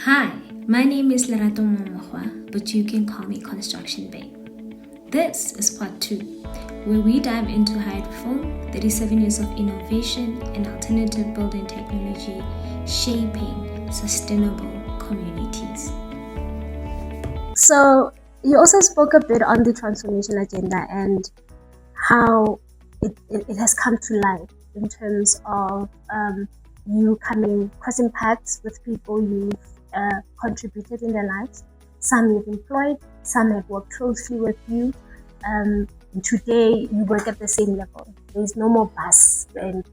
Hi, my name is Lerato Momokwa, but you can call me Construction Babe. This is part 2, where we dive into Hydraform, 37 years of innovation and alternative building technology shaping sustainable communities. So you also spoke a bit on the transformation agenda and how it has come to life in terms of you crossing paths with people you've contributed in their lives. Some you've employed, some have worked closely with you. Today you work at the same level. There's no more boss, and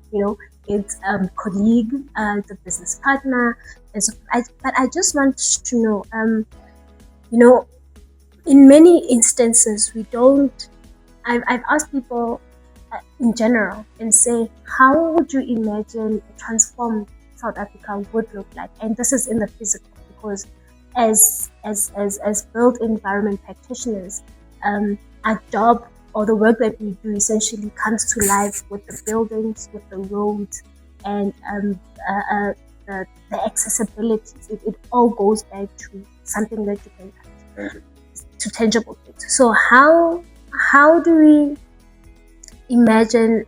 it's colleague, the business partner. But I just want to know, in many instances we don't. I've asked people in general and say, how would you imagine a transformed South Africa would look like? And this is in the physical, because as built environment practitioners, our job or the work that we do essentially comes to life with the buildings, with the roads, and the accessibility. It all goes back to something that you can touch, to tangible things. So how do we imagine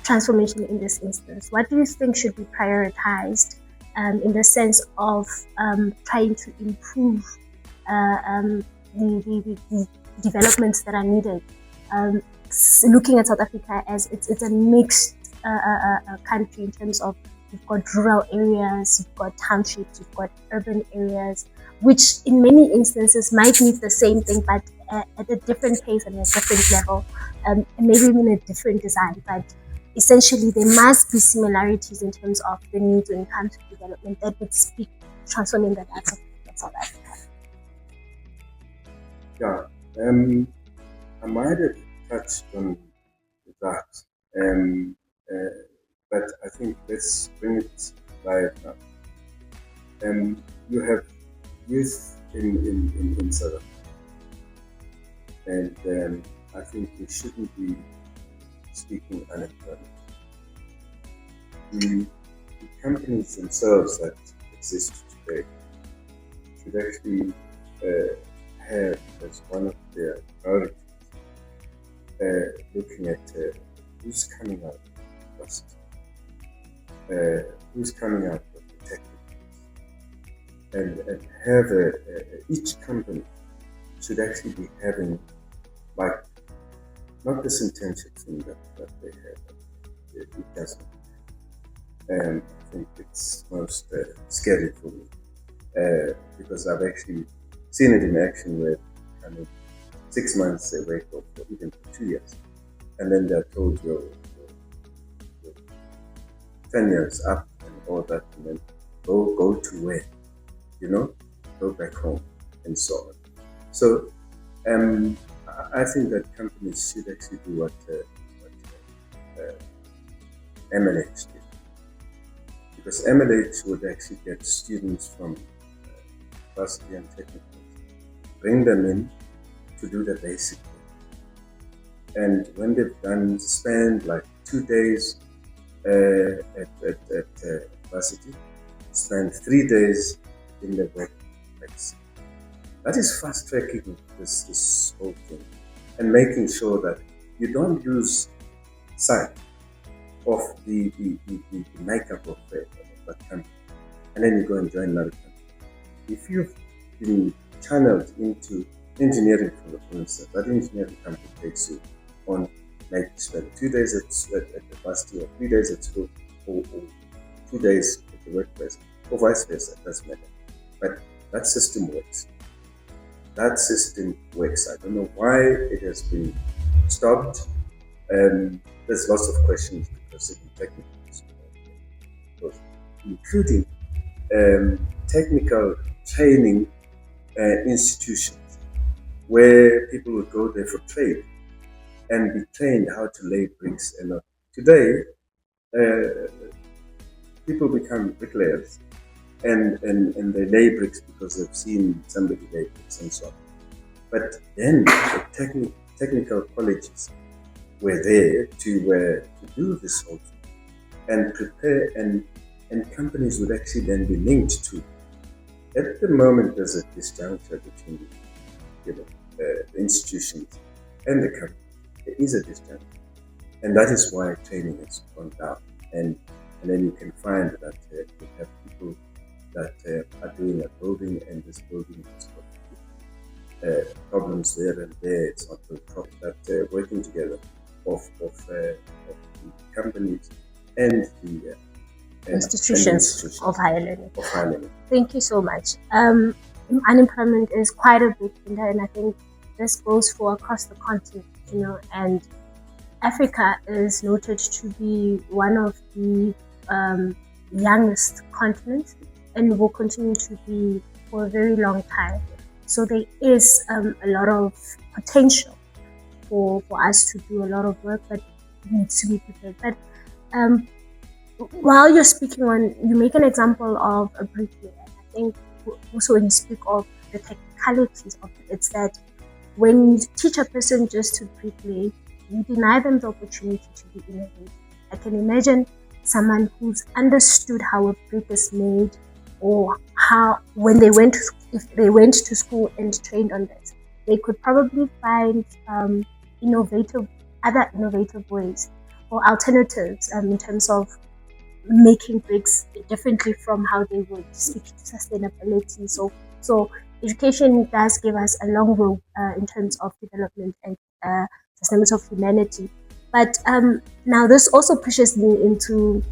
transformation in this instance? What do you think should be prioritized in the sense of trying to improve the developments that are needed? Looking at South Africa as it's a mixed country in terms of you've got rural areas, you've got townships, you've got urban areas, which in many instances might need the same thing, but at a different pace and a different level, and maybe even a different design. But essentially, there must be similarities in terms of the needs when it comes to development that would speak transforming the lives of South Africa. Yeah, I might have touched on that, but I think let's bring it live now. You have youth in South Africa. And I think we shouldn't be speaking unemployment. The companies themselves that exist today should actually have as one of their priorities looking at who's coming out first, who's coming out of the technicals, and have each company should actually be having, like, not this intention thing that they have. It doesn't. And I think it's most scary for me because I've actually seen it in action where 6 months away or even 2 years, and then they're told you're 10 years up and all that, and then go to where, go back home and so on. So I think that companies should actually do what MLH did, because MLH would actually get students from university and technical, bring them in to do the basic work. And when they've done, spend like 2 days at university, spend 3 days in the workplace. That is fast tracking this whole thing and making sure that you don't lose sight of the makeup of that company, and then you go and join another company. If you've been channeled into engineering, for instance, that engineering company takes you on, like, spend 2 days at the university, or 3 days at school, or 2 days at the workplace, or vice versa. It doesn't matter. But that system works. That system works. I don't know why it has been stopped. There's lots of questions because of the technical, including technical training institutions where people would go there for trade and be trained how to lay bricks. And today, people become bricklayers. And they lay bricks because they've seen somebody lay bricks and so on. But then the technical colleges were there to do this whole thing and prepare, and companies would actually then be linked to At the moment, there's a disjuncture between the institutions and the company. There is a disjuncture. And that is why training has gone down. And then you can find that you have people that are doing a building, and this building has got problems there and there. It's not very proper. That working together of the companies and the institutions of higher learning. Of higher learning. Thank you so much. Unemployment is quite a big thing, and I think this goes for across the continent, and Africa is noted to be one of the youngest continents, and will continue to be for a very long time. So there is a lot of potential for us to do a lot of work, but it needs to be prepared. But while you're speaking on, you make an example of a bricklayer. I think also when you speak of the technicalities of it, it's that when you teach a person just to bricklay, you deny them the opportunity to be innovative. I can imagine someone who's understood how a brick is made, or how when they went to school and trained on this, they could probably find other innovative ways or alternatives in terms of making bricks differently from how they would speak to sustainability. So education does give us a long road in terms of development and sustainability of humanity. But now this also pushes me into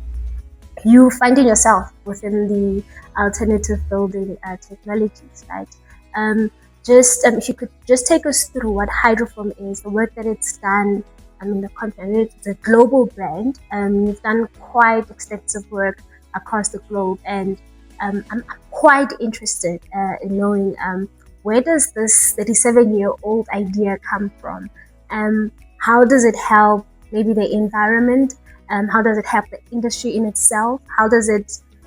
you finding yourself within the alternative building technologies, right? If you could just take us through what Hydraform is, the work that it's done. I mean, the company, it's a global brand. You've done quite extensive work across the globe, and I'm quite interested in knowing where does this 37-year-old idea come from? How does it help maybe the environment? How does it help the industry in itself?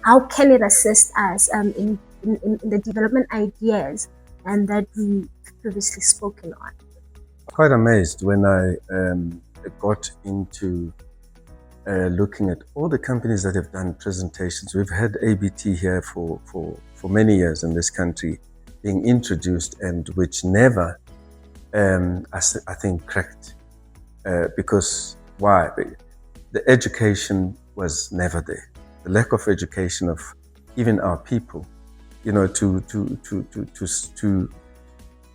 How can it assist us in the development ideas and that we previously spoken on? Quite amazed when I got into looking at all the companies that have done presentations. We've had ABT here for many years in this country being introduced, and which never, I think, cracked. Because why? The education was never there. The lack of education of even our people, to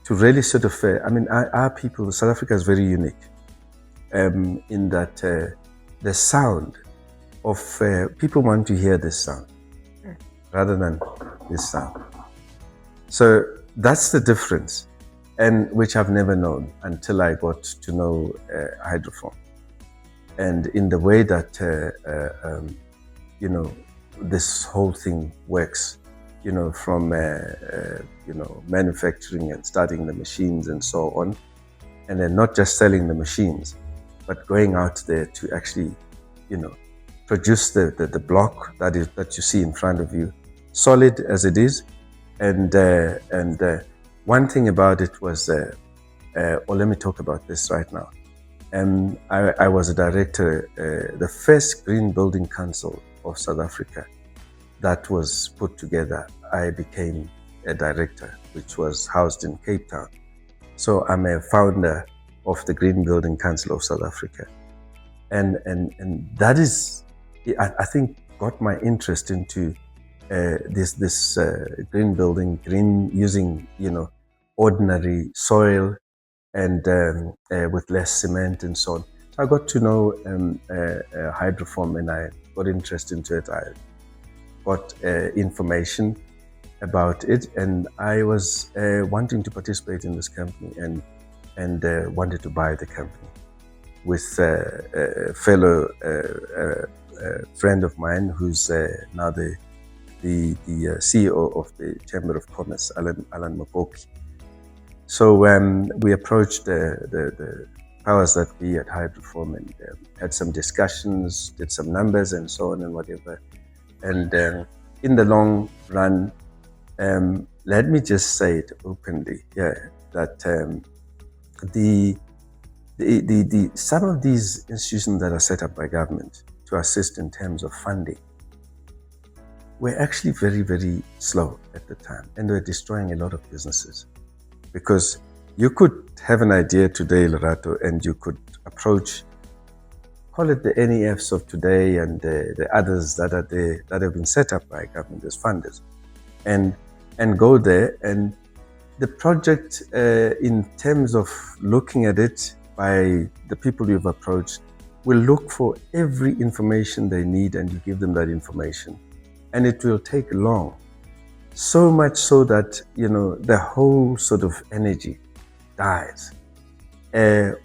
really sort of, our people, South Africa is very unique in that the sound of, people want to hear this sound rather than this sound. So that's the difference, and which I've never known until I got to know Hydraform. And in the way that, this whole thing works, from manufacturing and starting the machines and so on, and then not just selling the machines, but going out there to actually, produce the block that you see in front of you, solid as it is. And one thing about it was, or let me talk about this right now. I was a director, the first Green Building Council of South Africa that was put together. I became a director, which was housed in Cape Town. So I'm a founder of the Green Building Council of South Africa. And that is, I think, got my interest into this green building, using, ordinary soil and with less cement and so on. So I got to know Hydraform, and I got interested into it. I got information about it, and I was wanting to participate in this company and wanted to buy the company with a fellow friend of mine who's now the CEO of the Chamber of Commerce, Alan Mapoki. So we approached the powers that be at Hydraform and had some discussions, did some numbers and so on and whatever. And in the long run, let me just say it openly, that some of these institutions that are set up by government to assist in terms of funding were actually very, very slow at the time, and they were destroying a lot of businesses. Because you could have an idea today, Lerato, and you could approach, call it the NEFs of today and the others that are there, that have been set up by government as funders, and go there, and the project, in terms of looking at it by the people you've approached, will look for every information they need, and you give them that information, and it will take long, so much so that the whole sort of energy dies.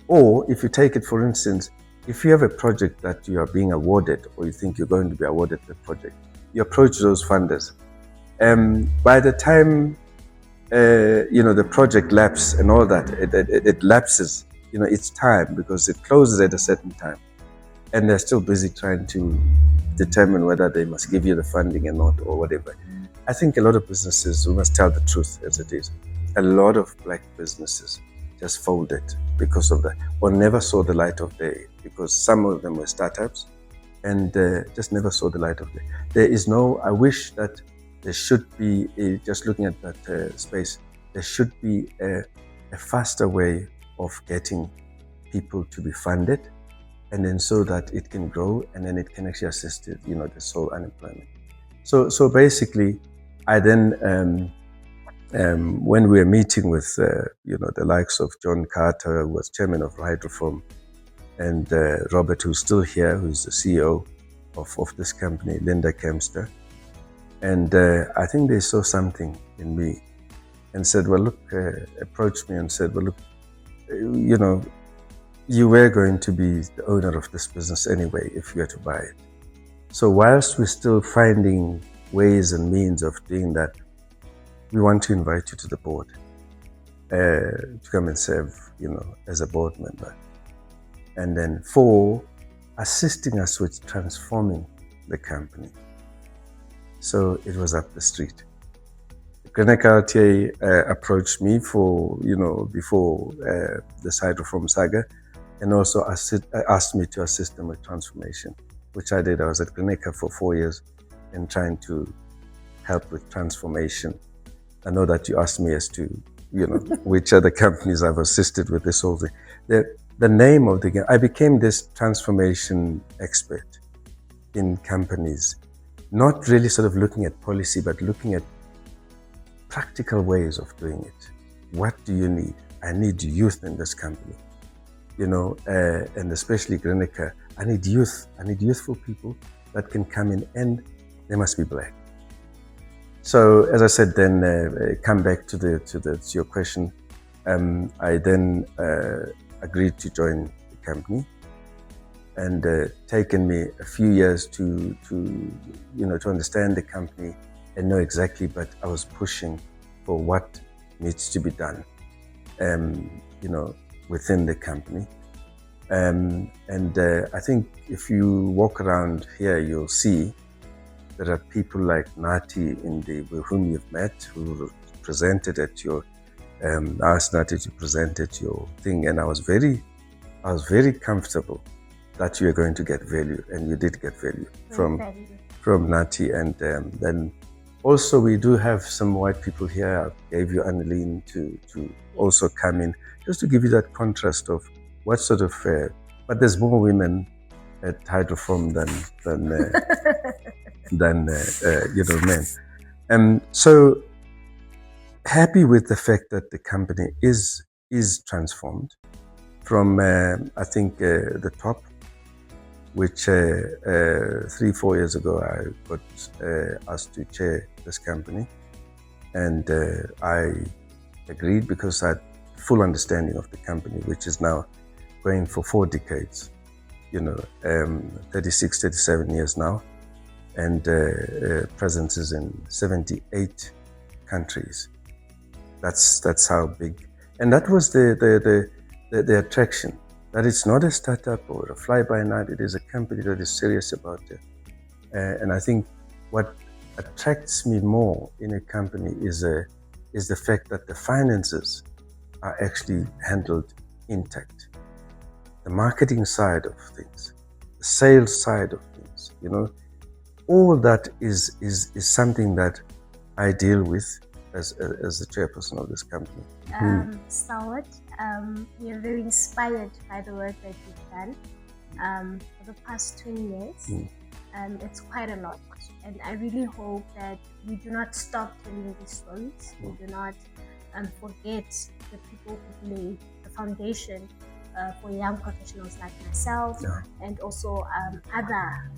Or if you take it, for instance, if you have a project that you are being awarded, or you think you're going to be awarded the project, you approach those funders. By the time the project lapses and all that, it lapses, its time, because it closes at a certain time, and they're still busy trying to determine whether they must give you the funding or not, or whatever. I think a lot of businesses, we must tell the truth as it is, a lot of black businesses just folded because of that, or never saw the light of day, because some of them were startups and just never saw the light of day. I wish that there should be, just looking at that space, there should be a faster way of getting people to be funded, and then so that it can grow, and then it can actually assist the sole unemployment. So basically, I then, when we were meeting with the likes of John Carter, who was chairman of Hydraform, and Robert, who's still here, who's the CEO of this company, Linda Kempster, and I think they saw something in me and said, well, look, approached me and said, well, look, you were going to be the owner of this business anyway if you were to buy it. So whilst we're still finding ways and means of doing that, we want to invite you to the board to come and serve, as a board member. And then 4, assisting us with transforming the company. So it was up the street. René Cartier approached me for, before the Hydraform saga, and also asked me to assist them with transformation, which I did. I was at René for 4 years and trying to help with transformation. I know that you asked me as to, which other companies I've assisted with this whole thing. The name of the game, I became this transformation expert in companies, not really sort of looking at policy, but looking at practical ways of doing it. What do you need? I need youth in this company, and especially Grenica. I need youth. I need youthful people that can come in, and they must be black. So, as I said, then come back to your question. I then agreed to join the company, and taken me a few years to understand the company and know exactly. But I was pushing for what needs to be done, within the company. And I think if you walk around here, you'll see there are people like Nati with whom you've met, who presented at your, asked Nati to present at your thing, and I was very comfortable that you were going to get value, and you did get value from Nati. And then also we do have some white people here. I gave you Annalene to also come in, just to give you that contrast of what sort of, but there's more women at Hydraform than men. So happy with the fact that the company is transformed from, I think, the top, which 3-4 years ago I got asked to chair this company, and I agreed because I had full understanding of the company, which is now going for 4 decades, 36, 37 years now, and presences in 78 countries. That's how big, and that was the attraction. That it's not a startup or a fly-by-night. It is a company that is serious about it. And I think what attracts me more in a company is the fact that the finances are actually handled intact. The marketing side of things, the sales side of things, all that is something that I deal with as the chairperson of this company. Stalwart, we are very inspired by the work that you've done for the past 20 years. It's quite a lot, and I really hope that we do not stop telling these stories. We do not forget the people who laid the foundation for young professionals like myself, and also other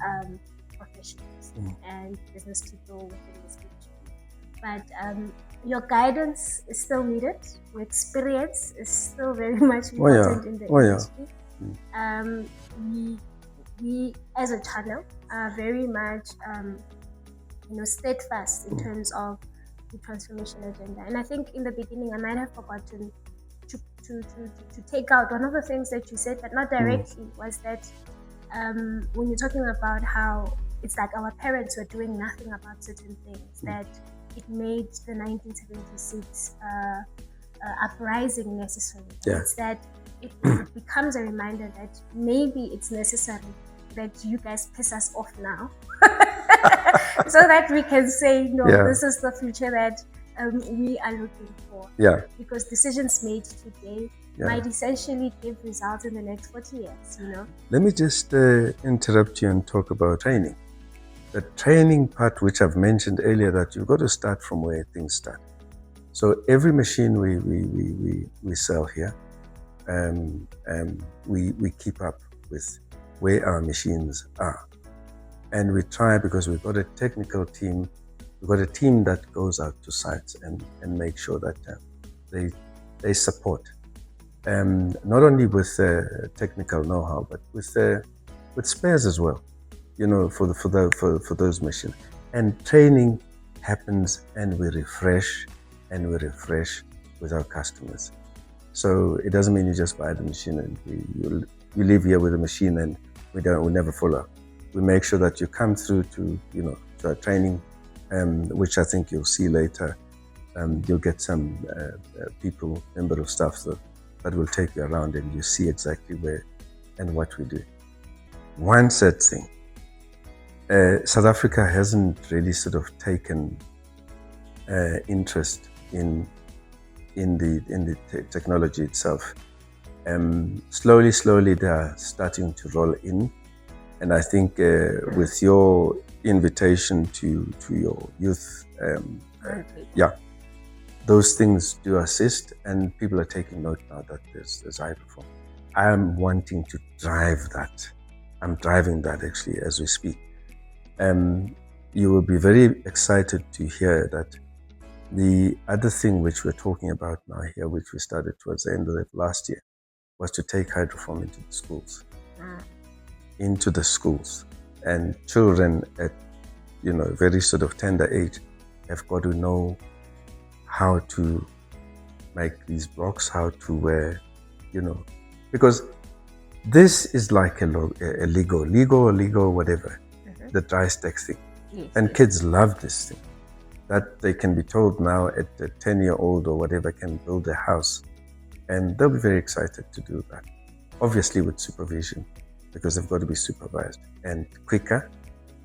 professionals and business people within this industry. But your guidance is still needed. Your experience is still very much important in the industry. We as a channel are very much steadfast in terms of the transformation agenda. And I think in the beginning I might have forgotten to take out one of the things that you said, but not directly, was that when you're talking about how it's like our parents were doing nothing about certain things, that it made the 1976 uprising necessary. It's that it becomes a reminder that maybe it's necessary that you guys piss us off now so that we can say, no, this is the future that we are looking for. Because decisions made today might essentially give results in the next 40 years, Let me just interrupt you and talk about training. The training part, which I've mentioned earlier, that you've got to start from where things start. So every machine we sell here, we keep up with where our machines are. And we try, because we've got a technical team, we've got a team that goes out to sites and make sure that they support. Not only with technical know-how, but with spares as well, for those machines. And training happens, and we refresh with our customers. So it doesn't mean you just buy the machine and you leave here with a machine and we never follow. We make sure that you come through to our training, which I think you'll see later. You'll get some member of staff that will take you around, and you see exactly where and what we do. One sad thing, South Africa hasn't really sort of taken interest in the technology itself. Slowly they are starting to roll in, and I think with your invitation to your youth, those things do assist, and people are taking note now that there's Hydraform. I am wanting to drive that. I'm driving that actually as we speak. You will be very excited to hear that the other thing which we're talking about now here, which we started towards the end of last year, was to take Hydraform into the schools. Into the schools. And children at, very sort of tender age have got to know how to make these blocks, how to wear, because this is like a Lego, whatever, the dry stack thing. And kids love this thing. That they can be told now at a 10-year-old or whatever can build a house. And they'll be very excited to do that. Obviously with supervision, because they've got to be supervised, and quicker,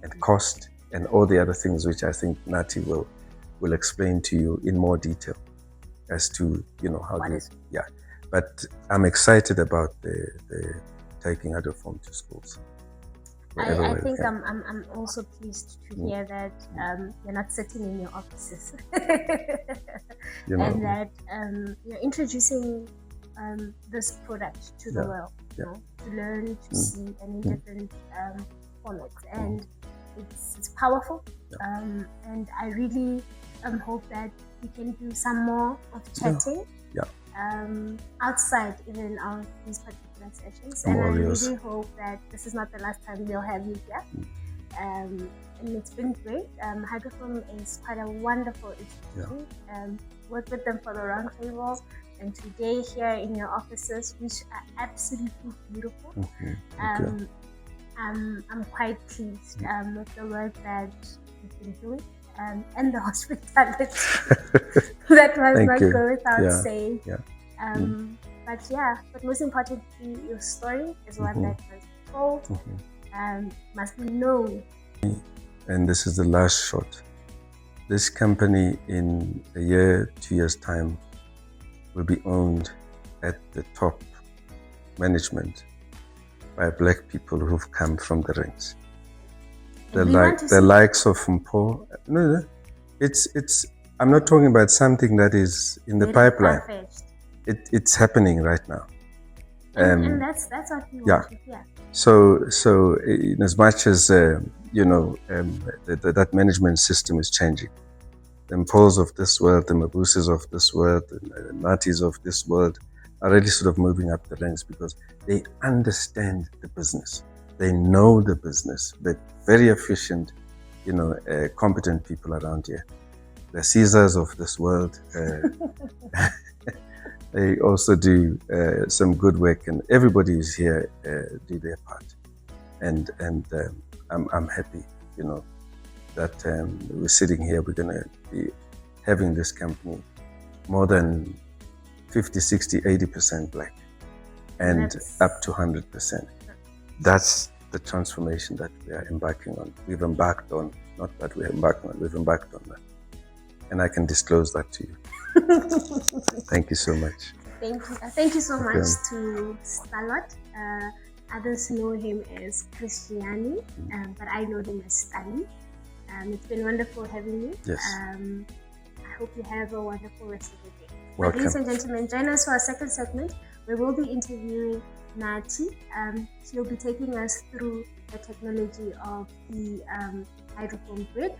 and cost, and all the other things which I think Nati will explain to you in more detail as to, how to, But I'm excited about the taking Hydraform to schools. I think I'm also pleased to hear that you're not sitting in your offices and that you're introducing this product to the world, to learn, to see, and in different formats. And it's powerful, and I really hope that we can do some more of chatting outside even of these particular sessions. And I really hope that this is not the last time we'll have you here. And it's been great. Hydraform is quite a wonderful institution. Worked with them for the roundtable, and today here in your offices, which are absolutely beautiful. I'm quite pleased with the work that you've been doing. And the hospitality that was not go without saying. But most importantly, your story is one that was told, must be known. and this is the last shot. This company in a year, 2 years' time, will be owned at the top management by black people who've come from the ranks. The likes of Mpo. No, it's. I'm not talking about something that is in the pipeline. It's happening right now. And that's what we want to hear. So in as much as that management system is changing, the Mpos of this world, the Mabuses of this world, the Natis of this world are really sort of moving up the ranks because they understand the business. They know the business. They're very efficient, competent people around here. The Caesars of this world, they also do some good work, and everybody who's here do their part. And I'm happy, that we're sitting here. We're going to be having this company more than 50, 60, 80% black, and up to 100%. That's the transformation that we are embarking on. We've embarked on, not that we're embarking on, we've embarked on that. And I can disclose that to you. Thank you so much. Thank you. Thank you so much to Stalot. Others know him as Christiani, but I know him as Stali. It's been wonderful having you. Yes. I hope you have a wonderful rest of the day. Welcome. Ladies and gentlemen, join us for our second segment. We will be interviewing Nati. She'll be taking us through the technology of the Hydraform brick.